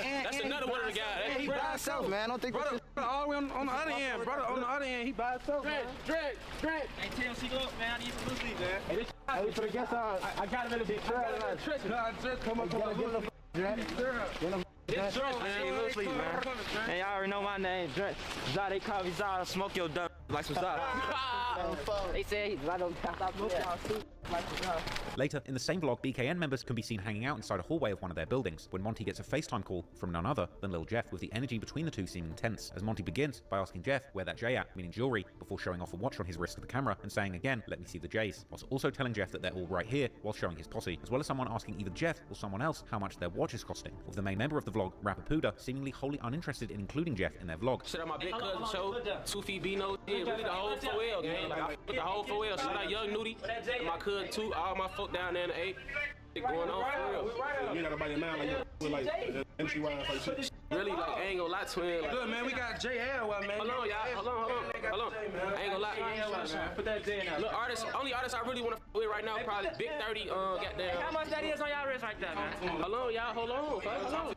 here. That's another one of the guys. He by himself, man. I don't think brother all the way on the other end, brother. On the other end, he by himself. Drench. Hey, tell him she go up, man. I need some loose leaf, man. Hey, this for the guest house. I got him in the big Drench, come up, Drench. It's Drench, man. Loose leaf, man. Hey, y'all already know my name, Drench. Zah, they call me Zah. Smoke your dumb like some Zah. They say I don't stop smoking y'all too. Later, in the same vlog, BKN members can be seen hanging out inside a hallway of one of their buildings, when Monty gets a FaceTime call from none other than Lil Jeff, with the energy between the two seeming tense, as Monty begins by asking Jeff where that J at, meaning jewelry, before showing off a watch on his wrist to the camera and saying again, let me see the J's, whilst also telling Jeff that they're all right here while showing his posse, as well as someone asking either Jeff or someone else how much their watch is costing, with the main member of the vlog, Rapper Puda, seemingly wholly uninterested in including Jeff in their vlog. Shut up, my big cousin show, 2 feet B-No, really the whole 4L gang, like the whole 4L, shout out Young Nudie, and my cousin too, all my folk down there in the 8, going on for real. You got nobody in mind like you with like MC-wise like shit. Really, like, I ain't gonna lie, twin. Like, good, man, we got JL, man. Hold on, y'all, hold on. I ain't gonna lie. Put that J in there. Look, only artist I really wanna f with right now, probably Big 30, goddamn. How much that is on y'all wrist right there, man? Hold on, y'all, hold on.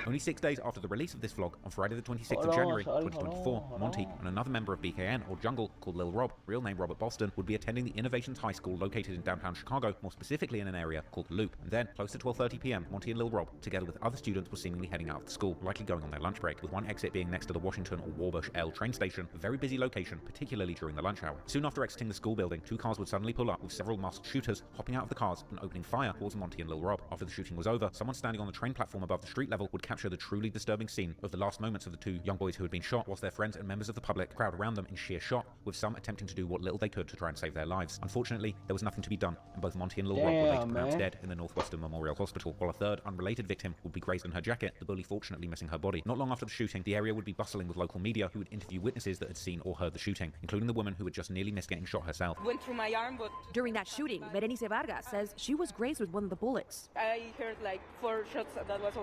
Only 6 days after the release of this vlog, on Friday the 26th of January 2024, Monty and another member of BKN, or Jungle, called Lil Rob, real name Robert Boston, would be attending the Innovations High School located in downtown Chicago, more specifically in an area called Loop. And then, close to 12:30 p.m, Monty and Lil Rob, together with other students, were seemingly heading out of the school, likely going on their lunch break, with one exit being next to the Washington or Warbush L train station, a very busy location, particularly during the lunch hour. Soon after exiting the school building, 2 cars would suddenly pull up with several masked shooters hopping out of the cars and opening fire towards Monty and Lil Rob. After the shooting was over, someone standing on the train platform above the street level would capture the truly disturbing scene of the last moments of the 2 young boys who had been shot, whilst their friends and members of the public crowd around them in sheer shock, with some attempting to do what little they could to try and save their lives. Unfortunately, there was nothing to be done, and both Monty and Lil Rob were later pronounced dead in the Northwestern Memorial Hospital, while a third, unrelated victim would be grazed on her jacket, the bully fortunately missing her body. Not long after the shooting, the area would be bustling with local media who would interview witnesses that had seen or heard the shooting, including the woman who had just nearly missed getting shot herself. Went through my arm, but during that shooting, Berenice Vargas says she was grazed with one of the bullets. I heard like 4 shots. That was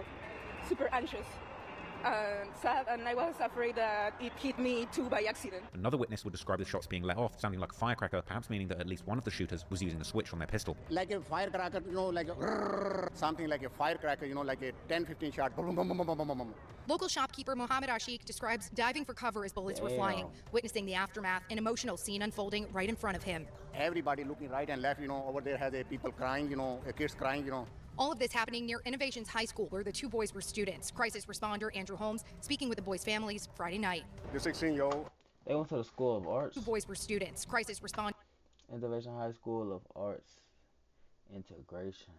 super anxious and sad, and I was afraid that it hit me too by accident. Another witness would describe the shots being let off, sounding like a firecracker, perhaps meaning that at least one of the shooters was using a switch on their pistol. Like a firecracker, like a something like a firecracker, like a 10-15 shot. Boom, boom, boom, boom, boom, boom, boom. Local shopkeeper Mohammed Ashik describes diving for cover as bullets were flying, witnessing the aftermath, an emotional scene unfolding right in front of him. Everybody looking right and left, over there has people crying, kids crying, All of this happening near Innovations High School, where the 2 boys were students. Crisis responder Andrew Holmes speaking with the boys' families Friday night. The 16-year-old. They went to the School of Arts. 2 boys were students. Crisis responder. Innovation High School of Arts Integration.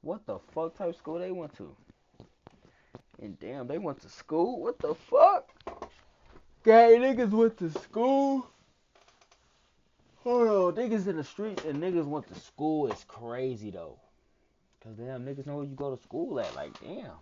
What the fuck type school they went to? And damn, they went to school? What the fuck? Gay niggas went to school? Hold on, niggas in the streets and niggas went to school is crazy though. Cause damn, niggas know where you go to school at, like damn.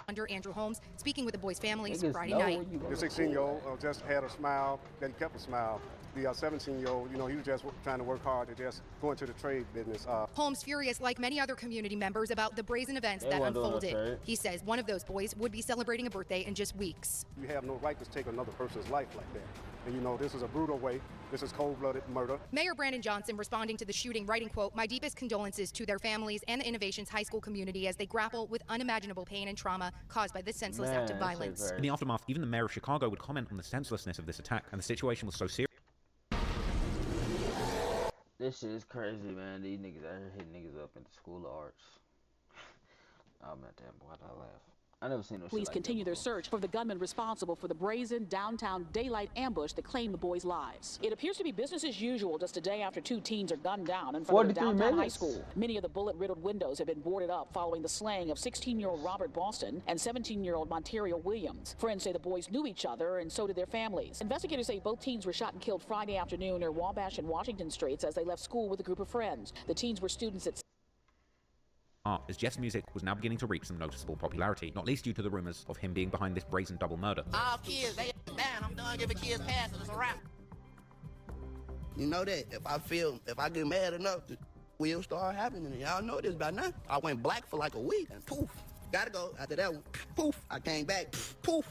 Under Andrew Holmes speaking with the boys' families Friday night. The 16-year-old just had a smile, then kept a smile. The 17-year-old, he was just trying to work hard to just go into the trade business. Holmes furious, like many other community members, about the brazen events that unfolded. He says one of those boys would be celebrating a birthday in just weeks. You have no right to take another person's life like that. And this is a brutal way. This is cold-blooded murder. Mayor Brandon Johnson responding to the shooting, writing, quote, "My deepest condolences to their families and the Innovations High School community as they grapple with unimaginable pain and trauma caused by this senseless act of violence." In the aftermath, even the mayor of Chicago would comment on the senselessness of this attack, and the situation was so serious. This shit is crazy, man. These niggas out here hitting niggas up in the School of Arts. Oh man, damn, why'd I laugh? I never seen no shit Police like continue their search for the gunman responsible for the brazen downtown daylight ambush that claimed the boys' lives. It appears to be business as usual just a day after 2 teens are gunned down in front of a downtown high school. Many of the bullet-riddled windows have been boarded up following the slaying of 16-year-old Robert Boston and 17-year-old Monterio Williams. Friends say the boys knew each other, and so did their families. Investigators say both teens were shot and killed Friday afternoon near Wabash and Washington Streets as they left school with a group of friends. The teens were students at as Jeff's music was now beginning to reach some noticeable popularity, not least due to the rumors of him being behind this brazen double murder. All kids, they down. I'm done giving kids passes. It's a wrap. You know that if I get mad enough, the will start happening. Y'all know this by now. I went black for like a week and poof, gotta go. After that one, poof, I came back, poof.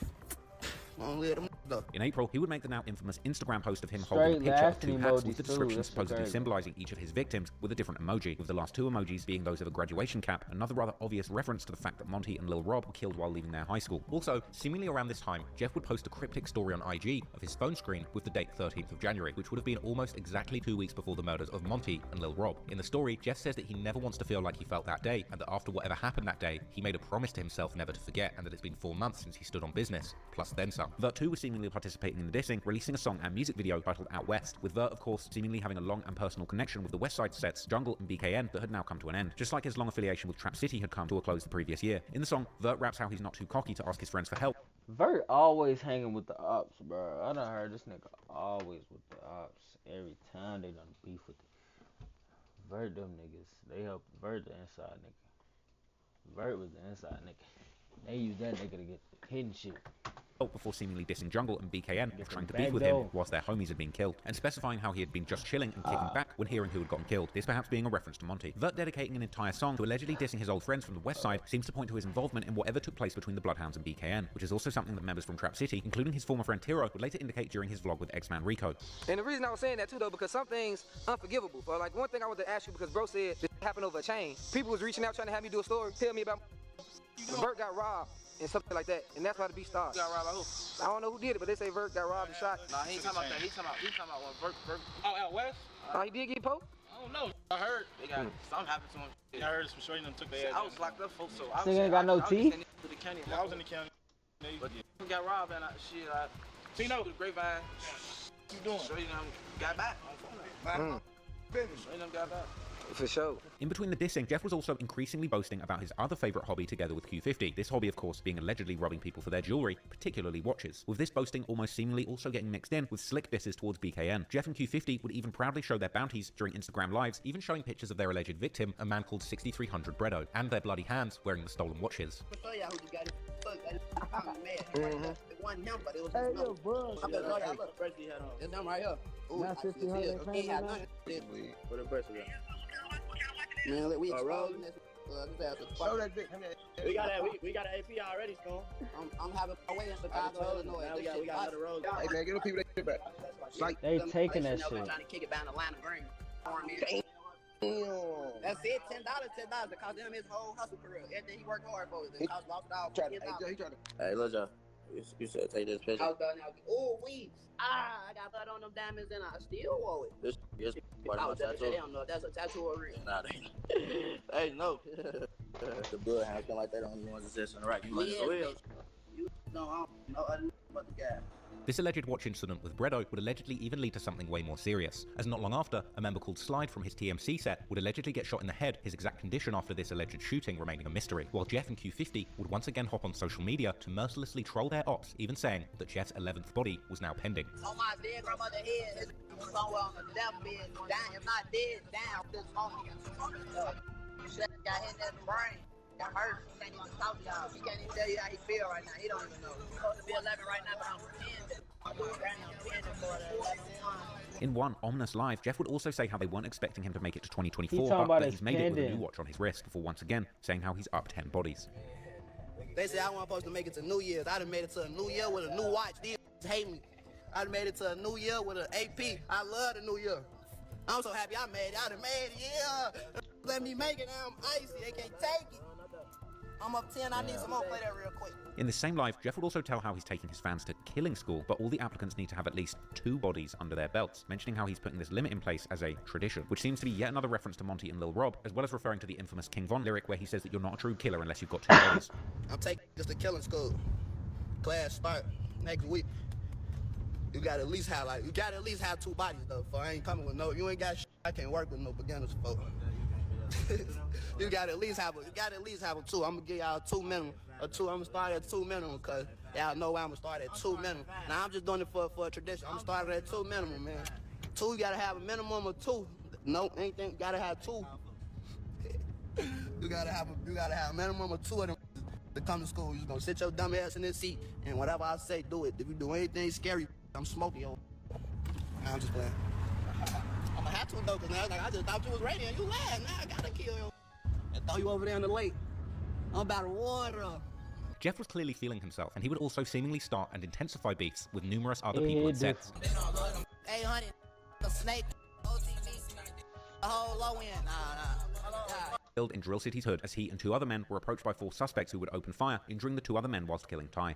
In April, he would make the now infamous Instagram post of him holding a picture of 2 hats with the description supposedly symbolizing each of his victims with a different emoji, with the last 2 emojis being those of a graduation cap, another rather obvious reference to the fact that Monty and Lil Rob were killed while leaving their high school. Also, seemingly around this time, Jeff would post a cryptic story on IG of his phone screen with the date 13th of January, which would have been almost exactly 2 weeks before the murders of Monty and Lil Rob. In the story, Jeff says that he never wants to feel like he felt that day, and that after whatever happened that day, he made a promise to himself never to forget, and that it's been 4 months since he stood on business, plus then some. Vert 2 was seemingly participating in the dissing, releasing a song and music video titled Out West, with Vert, of course, seemingly having a long and personal connection with the West Side sets Jungle and BKN that had now come to an end, just like his long affiliation with Trap City had come to a close the previous year. In the song, Vert raps how he's not too cocky to ask his friends for help. Vert always hanging with the ops, bro. I done heard this nigga always with the ops. Every time they done beef with it. Vert them niggas. They help Vert the inside nigga. Vert was the inside nigga. They use that nigga to get hidden shit. Before seemingly dissing Jungle and BKN for trying to beef with him whilst their homies had been killed, and specifying how he had been just chilling and kicking back when hearing who had gotten killed, this perhaps being a reference to Monty. Vert dedicating an entire song to allegedly dissing his old friends from the West Side seems to point to his involvement in whatever took place between the Bloodhounds and BKN, which is also something that members from Trap City, including his former friend Tiro, would later indicate during his vlog with X-Man Rico. And the reason I was saying that too though, because some things unforgivable. But like one thing I wanted to ask you, because bro said this happened over a chain. People was reaching out trying to have me do a story, tell me about Vert got robbed and something like that, and that's why the beat started. Got robbed by who? I don't know who did it, but they say Vert got robbed and shot. Nah, he ain't talking about that. He talking about when Vert. Oh, out west? Oh, he did get poked? I don't know. I heard they got something happened to him. I heard some shorty them took their ass. I was locked up, folks. So I was. Ain't got no teeth. I was in the county. But he got robbed and Tino, the grapevine. What you doing? Shorty them got back on phone. Shorty them got back. For sure. In between the dissing, Jeff was also increasingly boasting about his other favourite hobby together with Q50. This hobby, of course, being allegedly robbing people for their jewellery, particularly watches. With this boasting almost seemingly also getting mixed in with slick disses towards BKN. Jeff and Q50 would even proudly show their bounties during Instagram lives, even showing pictures of their alleged victim, a man called 6300 Bredo, and their bloody hands wearing the stolen watches. One number, it was hey, yo, bro. I'm gonna look, it's them right here. Ooh, not 50, he had nothing. What a breast again. Man, we exposing this. Show that dick. We got an AP already, Stone. I'm having my way in Chicago, Illinois. Now we got another road. Hey man, get the people that shit back. Like they taking that shit. Trying to kick it down Atlanta Green. That's it. $10 that cost him his whole hustle career. Everything he worked hard for. It cost lost all. Hey, look, y'all. You said take this picture. I was done now. Oh, weeds. I got blood on them diamonds and I still owe it. This part of my tattoo. They don't know if that's a tattoo or real. Nah, hey, no. The bloodhounds come like they don't even want to exist in the right. You like the wheels. No, I don't know other but the guy. This alleged watch incident with Bredo would allegedly even lead to something way more serious, as not long after, a member called Slide from his TMC set would allegedly get shot in the head, his exact condition after this alleged shooting remaining a mystery, while Jeff and Q50 would once again hop on social media to mercilessly troll their ops, even saying that Jeff's 11th body was now pending. On my dead grandmother's head, it's somewhere on the deathbed, down, if not dead, down, this phone got hit in the brain. Got hurt. He can't even talk to y'all. He can't even tell you how he feel right now. He don't even know. He's supposed to be 11 right now, but I'm pretending. In one ominous live, Jeff would also say how they weren't expecting him to make it to 2024, but that he's made it with a new watch on his wrist, before once again saying how he's up 10 bodies. They say I wasn't supposed to make it to New Year's. I done made it to a new year with a new watch. These hate me. I done made it to a new year with an AP. I love the new year. I'm so happy I made it. I done made it, yeah. Let me make it now. I'm icy. They can't take it. I'm up 10. I need some more. Play that real quick. In this same live, Jeff would also tell how he's taking his fans to killing school, but all the applicants need to have at least 2 bodies under their belts, mentioning how he's putting this limit in place as a tradition, which seems to be yet another reference to Monty and Lil Rob, as well as referring to the infamous King Von lyric where he says that you're not a true killer unless you've got 2 bodies. I'm taking this to killing school. Class start next week. You gotta at least have 2 bodies though. For I ain't coming with no. You ain't got shit. I can't work with no beginners, folks. You gotta at least have 2. I'm gonna give y'all 2 minimum. I'm gonna start at 2 minimum, cause y'all know I'm gonna start at 2 minimum. Now I'm just doing it for a tradition. I'm starting at 2 minimum, man. 2, you gotta have a minimum of 2. No, anything, you gotta have 2. You gotta have a minimum of 2 of them to come to school. You just gonna sit your dumb ass in this seat, and whatever I say, do it. If you do anything scary, I'm smoking yo. Nah, I'm just playing. I'm gonna have to though, cause now like I just thought you was ready and you laughed. Now I gotta kill you and throw you over there in the lake. I'm about to water. Jeff was clearly feeling himself, and he would also seemingly start and intensify beefs with numerous other people in sets. 800, a snake, OTV, a whole low end. Nah. In Drill City's hood, as he and 2 other men were approached by 4 suspects who would open fire, injuring the 2 other men whilst killing Ty.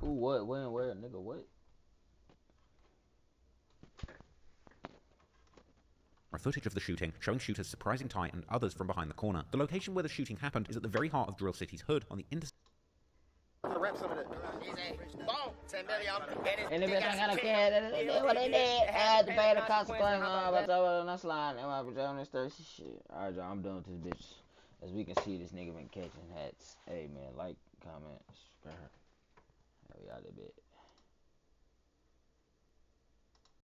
Who, what, when, where, nigga, what? Footage of the shooting, showing shooters surprising Ty and others from behind the corner. The location where the shooting happened is at the very heart of Drill City's hood, on the interstate. And if it's not gonna care, what they did, had to pay the consequences. That's lying. Am I on this thirsty shit? Alright, y'all, I'm done with this bitch. As we can see, this nigga been catching hats. Hey, man, like, comment, subscribe. We out of bit.